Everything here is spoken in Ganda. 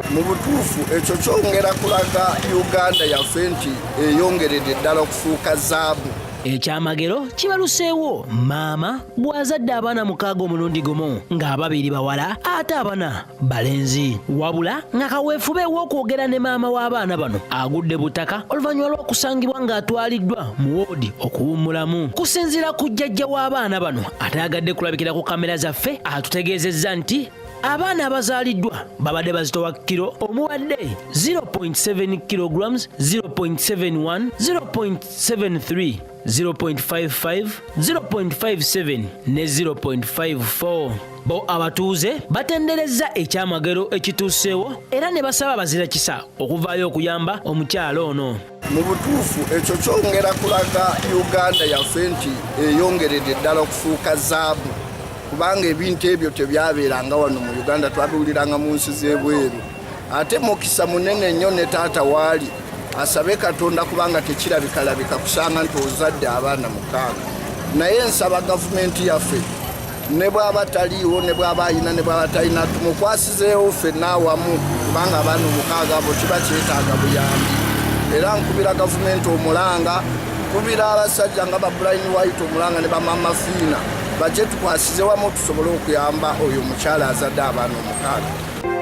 mu butuufu ekyo kyongera kulaga Uganda yaffe nti eyongeredde ddala okufuuka zaabu. Ekyamagero kibaluseewo maama bw'azadde abaana 6 omulundi gumu ng'ababiri bawala ate abana balenzi, wabula nga kaweefube w'okwogera ne maama w'abaana bano agudde butaka oluvannyuma lw'okusangibwa ng'atwaliddwa mu woodi okuwummulamu. Kusinziira ku jjajja w'abaana bano ataagadde kulabikira ku kamera zaffe, atutegeezezza nti abaana abazaaliddwa babadde bazitowa kilo omuwadde 0.7 kilograms, 0.71, 0.73, 0.55, 0.57 ne 0.54. Bo abatuuze batenderezza ekyamagero ekituuseewo era ne basaba bazira kisa okuvaayo okuyamba omukyalo ono. Mu butuufu ekyo kyongera kulaga Uganda yaffe nti eyongeredde ddala okufuuka zaabu, kubanga ebintu ebyo tebyabeeranga wano mu Uganda, twabiwuliranga mu nsi z'ebweru. Ate mukisa munene nnyo ne taata waali asabe Katonda kubanga tekirabikalabika kusanga nti ozadde abaana 6. Naye nsaba gavumenti yaffe ne bw'aba taliiwo ne bw'aba ayina ne bw'aba talina tumukwasizeewo ffenna awamu, kubanga abaana 6 abo kiba kyetaaga buyambi. Era nkubira gavumenti omulanga, nkubira abasajja nga ba Brian White omulanga ne ba Mama Fiina bajje tukwasize wamu tusobole okuyamba oyo mukyala azadde abaana 6.